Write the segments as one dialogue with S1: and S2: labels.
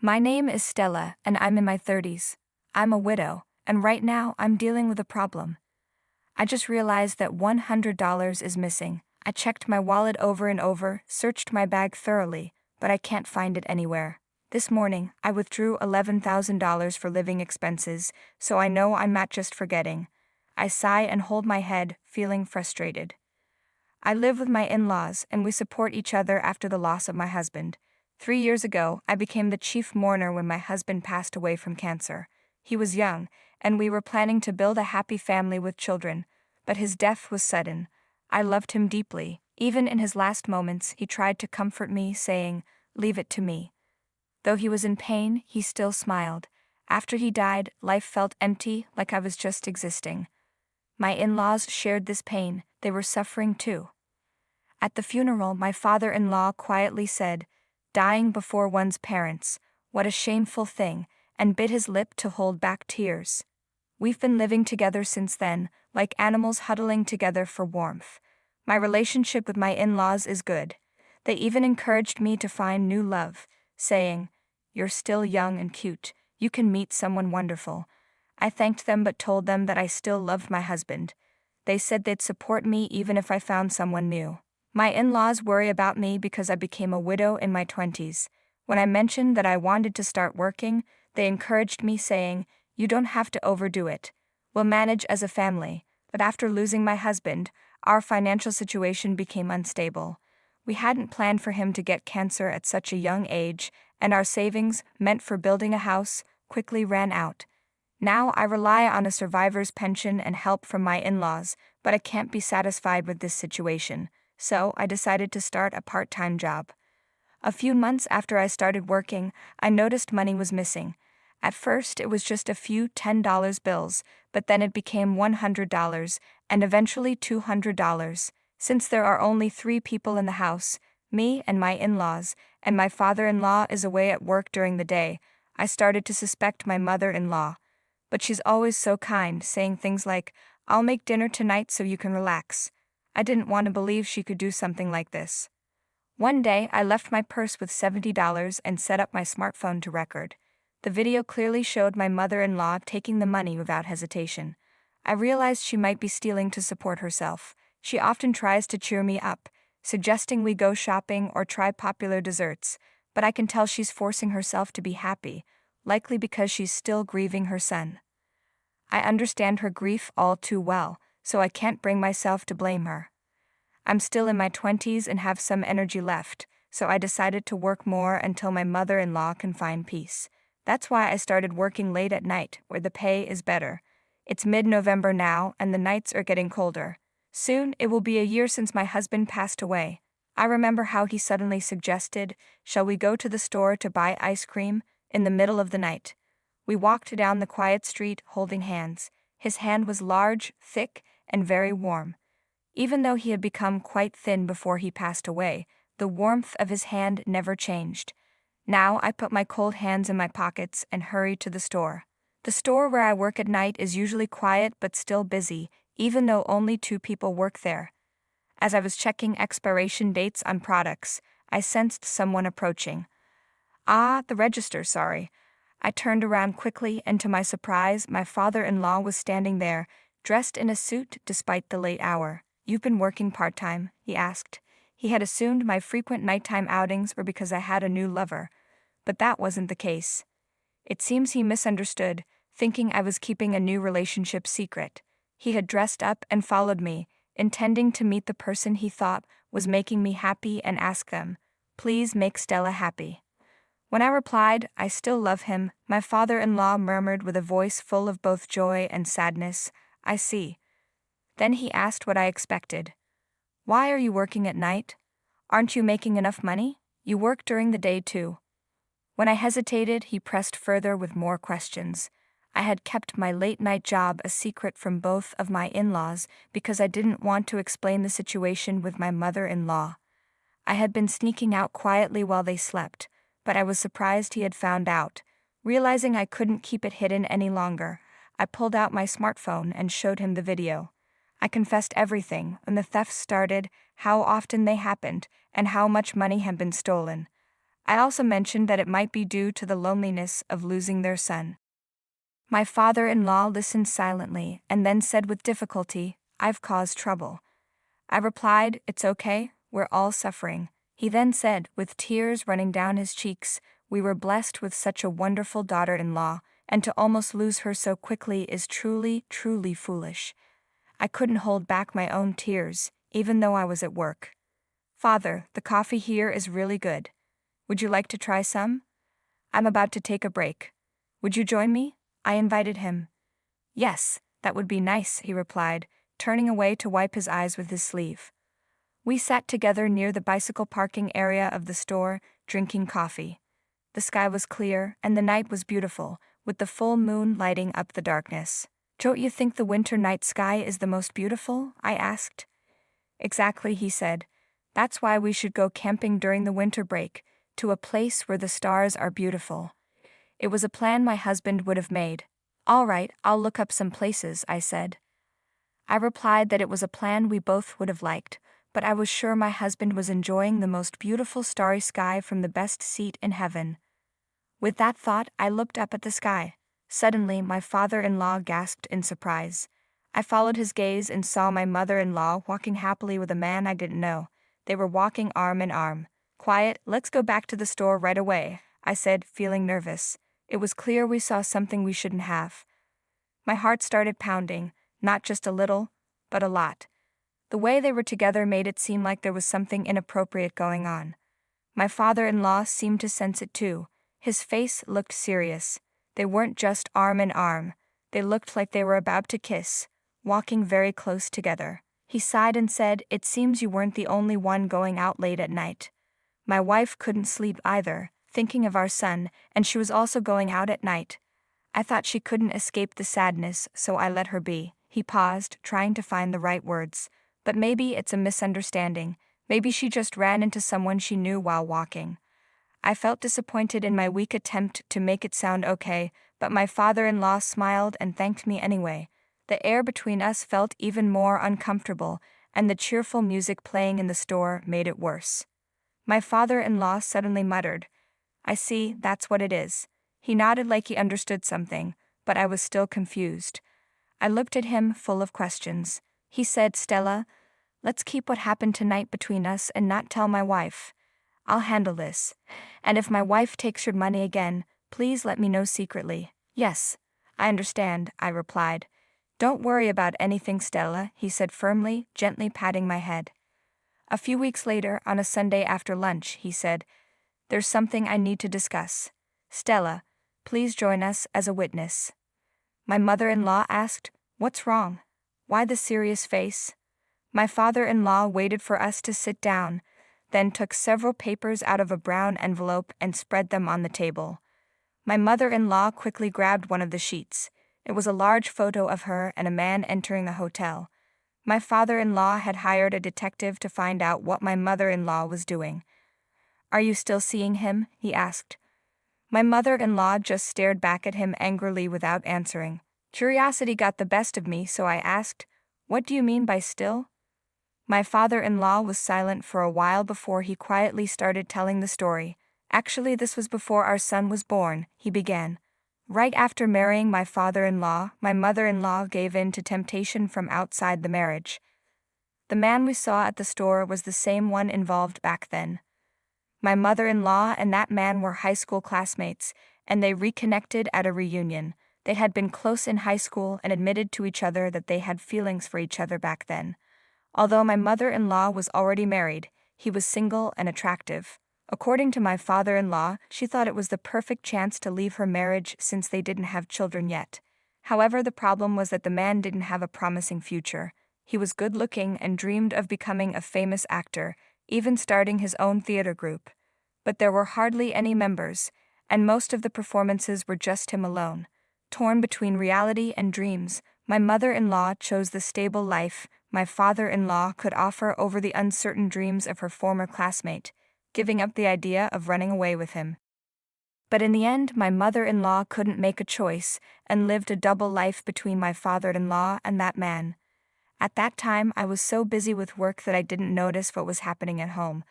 S1: My name is Stella, and I'm in my 30s. I'm a widow, and right now I'm dealing with a problem. I just realized that $100 is missing. I checked my wallet over and over, searched my bag thoroughly, but I can't find it anywhere. This morning, I withdrew $11,000 for living expenses, so I know I'm not just forgetting. I sigh and hold my head, feeling frustrated. I live with my in-laws, and we support each other after the loss of my husband. 3 years ago, I became the chief mourner when my husband passed away from cancer. He was young, and we were planning to build a happy family with children, but his death was sudden. I loved him deeply. Even in his last moments, he tried to comfort me, saying, "Leave it to me." Though he was in pain, he still smiled. After he died, life felt empty, like I was just existing. My in-laws shared this pain. They were suffering too. At the funeral, my father-in-law quietly said, "Dying before one's parents, what a shameful thing," and bit his lip to hold back tears. We've been living together since then, like animals huddling together for warmth. My relationship with my in-laws is good. They even encouraged me to find new love, saying, "You're still young and cute. You can meet someone wonderful." I thanked them but told them that I still loved my husband. They said they'd support me even if I found someone new. My in-laws worry about me because I became a widow in my 20s. When I mentioned that I wanted to start working, they encouraged me, saying, "You don't have to overdo it. We'll manage as a family." But after losing my husband, our financial situation became unstable. We hadn't planned for him to get cancer at such a young age, and our savings, meant for building a house, quickly ran out. Now I rely on a survivor's pension and help from my in-laws, but I can't be satisfied with this situation, so I decided to start a part-time job. A few months after I started working, I noticed money was missing. At first, it was just a few $10 bills, but then it became $100 and eventually $200. Since there are only 3 people in the house, me and my in-laws, and my father-in-law is away at work during the day, I started to suspect my mother-in-law. But she's always so kind, saying things like, "I'll make dinner tonight so you can relax." I didn't want to believe she could do something like this. One day, I left my purse with $70 and set up my smartphone to record. The video clearly showed my mother-in-law taking the money without hesitation. I realized she might be stealing to support herself. She often tries to cheer me up, suggesting we go shopping or try popular desserts, but I can tell she's forcing herself to be happy, likely because she's still grieving her son. I understand her grief all too well, so I can't bring myself to blame her. I'm still in my 20s and have some energy left, so I decided to work more until my mother-in-law can find peace. That's why I started working late at night, where the pay is better. It's mid-November now, and the nights are getting colder. Soon, it will be a year since my husband passed away. I remember how he suddenly suggested, "Shall we go to the store to buy ice cream?" in the middle of the night. We walked down the quiet street, holding hands. His hand was large, thick, and very warm. Even though he had become quite thin before he passed away, the warmth of his hand never changed. Now I put my cold hands in my pockets and hurry to the store. The store where I work at night is usually quiet but still busy, even though only 2 people work there. As I was checking expiration dates on products, I sensed someone approaching. "Ah, the register, sorry." I turned around quickly, and to my surprise, my father-in-law was standing there, dressed in a suit despite the late hour. "You've been working part-time?" he asked. He had assumed my frequent nighttime outings were because I had a new lover, but that wasn't the case. It seems he misunderstood, thinking I was keeping a new relationship secret. He had dressed up and followed me, intending to meet the person he thought was making me happy and ask them, "Please make Stella happy." When I replied, "I still love him," my father-in-law murmured with a voice full of both joy and sadness, "I see." Then he asked what I expected. "Why are you working at night? Aren't you making enough money? You work during the day too." When I hesitated, he pressed further with more questions. I had kept my late-night job a secret from both of my in-laws because I didn't want to explain the situation with my mother-in-law. I had been sneaking out quietly while they slept, but I was surprised he had found out. Realizing I couldn't keep it hidden any longer, I pulled out my smartphone and showed him the video. I confessed everything, when the thefts started, how often they happened, and how much money had been stolen. I also mentioned that it might be due to the loneliness of losing their son. My father-in-law listened silently and then said with difficulty, "I've caused trouble." I replied, "It's okay, we're all suffering." He then said, with tears running down his cheeks, "We were blessed with such a wonderful daughter-in-law, and to almost lose her so quickly is truly, truly foolish." I couldn't hold back my own tears, even though I was at work. "Father, the coffee here is really good. Would you like to try some? I'm about to take a break. Would you join me?" I invited him. "Yes, that would be nice," he replied, turning away to wipe his eyes with his sleeve. We sat together near the bicycle parking area of the store, drinking coffee. The sky was clear, and the night was beautiful, with the full moon lighting up the darkness. "Don't you think the winter night sky is the most beautiful?" I asked. "Exactly," he said. "That's why we should go camping during the winter break, to a place where the stars are beautiful." It was a plan my husband would have made. "All right, I'll look up some places," I said. I replied that it was a plan we both would have liked, but I was sure my husband was enjoying the most beautiful starry sky from the best seat in heaven. With that thought, I looked up at the sky. Suddenly, my father-in-law gasped in surprise. I followed his gaze and saw my mother-in-law walking happily with a man I didn't know. They were walking arm in arm. "Quiet, let's go back to the store right away," I said, feeling nervous. It was clear we saw something we shouldn't have. My heart started pounding, not just a little, but a lot. The way they were together made it seem like there was something inappropriate going on. My father-in-law seemed to sense it too. His face looked serious. They weren't just arm in arm. They looked like they were about to kiss, walking very close together. He sighed and said, "It seems you weren't the only one going out late at night." My wife couldn't sleep either, thinking of our son, and she was also going out at night. I thought she couldn't escape the sadness, so I let her be. He paused, trying to find the right words. "But maybe it's a misunderstanding. Maybe she just ran into someone she knew while walking." I felt disappointed in my weak attempt to make it sound okay, but my father-in-law smiled and thanked me anyway. The air between us felt even more uncomfortable, and the cheerful music playing in the store made it worse. My father-in-law suddenly muttered, "I see, that's what it is." He nodded like he understood something, but I was still confused. I looked at him, full of questions. He said, "Stella, let's keep what happened tonight between us and not tell my wife. I'll handle this. And if my wife takes your money again, please let me know secretly." "Yes, I understand," I replied. "Don't worry about anything, Stella," he said firmly, gently patting my head. A few weeks later, on a Sunday after lunch, he said, "There's something I need to discuss. Stella, please join us as a witness." My mother-in-law asked, "What's wrong? Why the serious face?" My father-in-law waited for us to sit down, then took several papers out of a brown envelope and spread them on the table. My mother-in-law quickly grabbed one of the sheets. It was a large photo of her and a man entering a hotel. My father-in-law had hired a detective to find out what my mother-in-law was doing. "Are you still seeing him?" he asked. My mother-in-law just stared back at him angrily without answering. Curiosity got the best of me, so I asked, "What do you mean by still?" My father-in-law was silent for a while before he quietly started telling the story. "Actually, this was before our son was born," he began. "Right after marrying my father-in-law, my mother-in-law gave in to temptation from outside the marriage. The man we saw at the store was the same one involved back then. My mother-in-law and that man were high school classmates, and they reconnected at a reunion. They had been close in high school and admitted to each other that they had feelings for each other back then. Although my mother-in-law was already married, he was single and attractive. According to my father-in-law, she thought it was the perfect chance to leave her marriage since they didn't have children yet. However, the problem was that the man didn't have a promising future. He was good-looking and dreamed of becoming a famous actor, even starting his own theater group. But there were hardly any members, and most of the performances were just him alone. Torn between reality and dreams, my mother-in-law chose the stable life my father-in-law could offer over the uncertain dreams of her former classmate, giving up the idea of running away with him. But in the end, my mother-in-law couldn't make a choice and lived a double life between my father-in-law and that man. At that time, I was so busy with work that I didn't notice what was happening at home.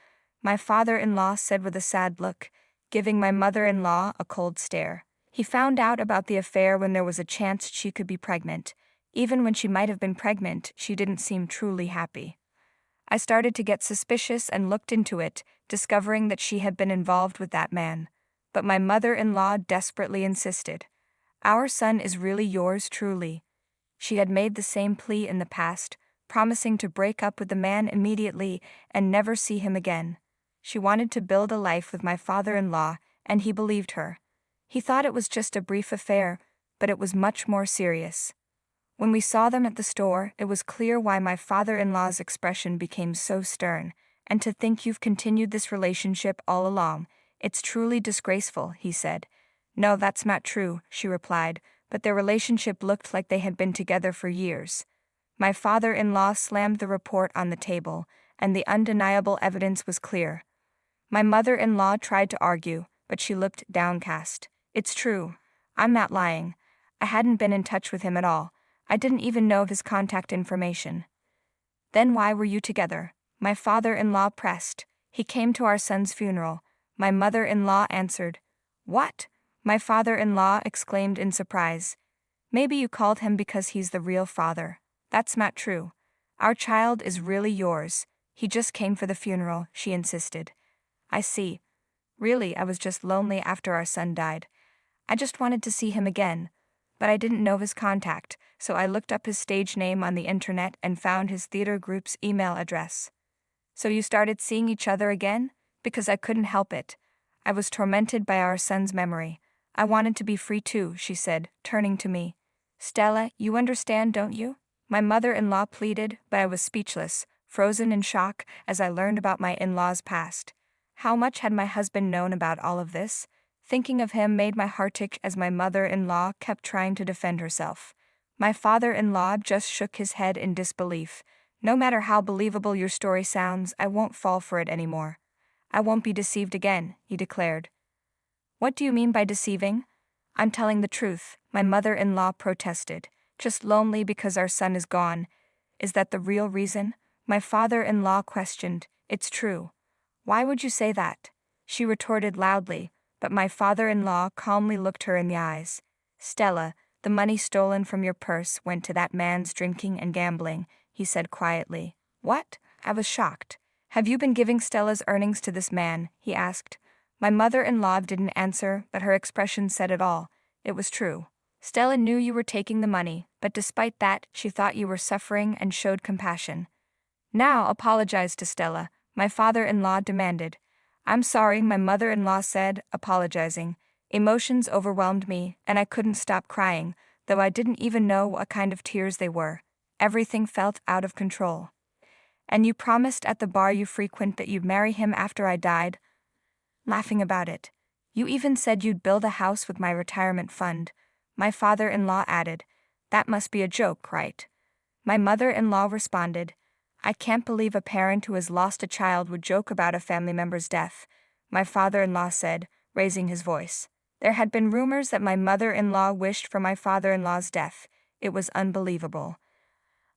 S1: My father-in-law said with a sad look, giving my mother-in-law a cold stare. He found out about the affair when there was a chance she could be pregnant. Even when she might have been pregnant, she didn't seem truly happy. I started to get suspicious and looked into it, discovering that she had been involved with that man. But my mother-in-law desperately insisted. Our son is really yours truly. She had made the same plea in the past, promising to break up with the man immediately and never see him again. She wanted to build a life with my father-in-law, and he believed her. He thought it was just a brief affair, but it was much more serious. When we saw them at the store, it was clear why my father-in-law's expression became so stern. And to think you've continued this relationship all along, it's truly disgraceful, he said. No, that's not true, she replied, but their relationship looked like they had been together for years. My father-in-law slammed the report on the table, and the undeniable evidence was clear. My mother-in-law tried to argue, but she looked downcast. It's true. I'm not lying. I hadn't been in touch with him at all. I didn't even know of his contact information. Then why were you together? My father-in-law pressed. He came to our son's funeral. My mother-in-law answered. What? My father-in-law exclaimed in surprise. Maybe you called him because he's the real father. That's not true. Our child is really yours. He just came for the funeral, she insisted. I see. Really, I was just lonely after our son died. I just wanted to see him again. But I didn't know of his contact, so I looked up his stage name on the internet and found his theater group's email address. So you started seeing each other again? Because I couldn't help it. I was tormented by our son's memory. I wanted to be free too, she said, turning to me. Stella, you understand, don't you? My mother-in-law pleaded, but I was speechless, frozen in shock as I learned about my in-law's past. How much had my husband known about all of this? Thinking of him made my heart ache as my mother-in-law kept trying to defend herself. My father-in-law just shook his head in disbelief. No matter how believable your story sounds, I won't fall for it anymore. I won't be deceived again, he declared. What do you mean by deceiving? I'm telling the truth, my mother-in-law protested. Just lonely because our son is gone. Is that the real reason? My father-in-law questioned. It's true. Why would you say that? She retorted loudly, but my father-in-law calmly looked her in the eyes. Stella, the money stolen from your purse went to that man's drinking and gambling, he said quietly. What? I was shocked. Have you been giving Stella's earnings to this man? He asked. My mother-in-law didn't answer, but her expression said it all. It was true. Stella knew you were taking the money, but despite that, she thought you were suffering and showed compassion. Now apologize to Stella, my father-in-law demanded. I'm sorry, my mother-in-law said, apologizing. Emotions overwhelmed me, and I couldn't stop crying, though I didn't even know what kind of tears they were. Everything felt out of control. And you promised at the bar you frequent that you'd marry him after I died? Laughing about it. You even said you'd build a house with my retirement fund. My father-in-law added. That must be a joke, right? My mother-in-law responded. I can't believe a parent who has lost a child would joke about a family member's death, my father-in-law said, raising his voice. There had been rumors that my mother-in-law wished for my father-in-law's death. It was unbelievable.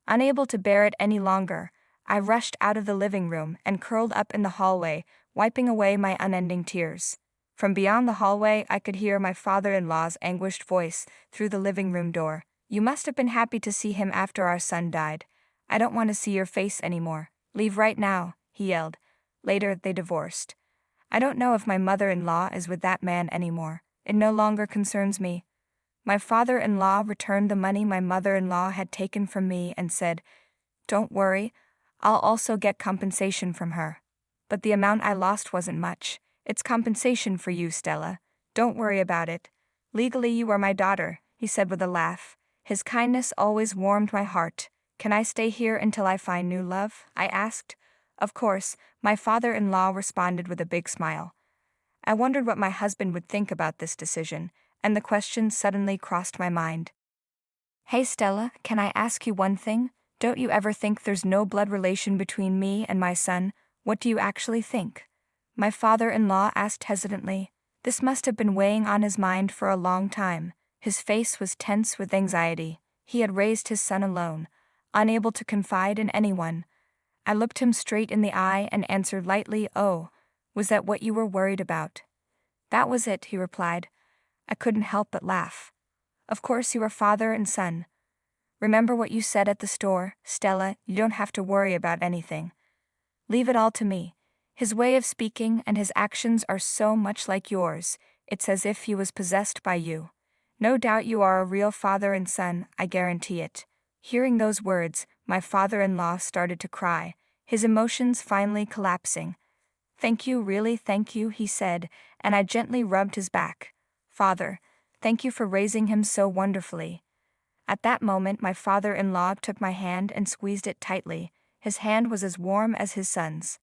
S1: Unable to bear it any longer, I rushed out of the living room and curled up in the hallway, wiping away my unending tears. From beyond the hallway, I could hear my father-in-law's anguished voice through the living room door. You must have been happy to see him after our son died. I don't want to see your face anymore. Leave right now, he yelled. Later, they divorced. I don't know if my mother-in-law is with that man anymore. It no longer concerns me. My father-in-law returned the money my mother-in-law had taken from me and said, Don't worry, I'll also get compensation from her. But the amount I lost wasn't much. It's compensation for you, Stella. Don't worry about it. Legally, you are my daughter, he said with a laugh. His kindness always warmed my heart. Can I stay here until I find new love? I asked. Of course, my father-in-law responded with a big smile. I wondered what my husband would think about this decision, and the question suddenly crossed my mind. Hey Stella, can I ask you one thing? Don't you ever think there's no blood relation between me and my son? What do you actually think? My father-in-law asked hesitantly. This must have been weighing on his mind for a long time. His face was tense with anxiety. He had raised his son alone, unable to confide in anyone. I looked him straight in the eye and answered lightly, Oh, was that what you were worried about? That was it, he replied. I couldn't help but laugh. Of course you are father and son. Remember what you said at the store, Stella, you don't have to worry about anything. Leave it all to me. His way of speaking and his actions are so much like yours, it's as if he was possessed by you. No doubt you are a real father and son, I guarantee it. Hearing those words, my father-in-law started to cry, his emotions finally collapsing. Thank you, really thank you, he said, and I gently rubbed his back. Father, thank you for raising him so wonderfully. At that moment my father-in-law took my hand and squeezed it tightly. His hand was as warm as his son's.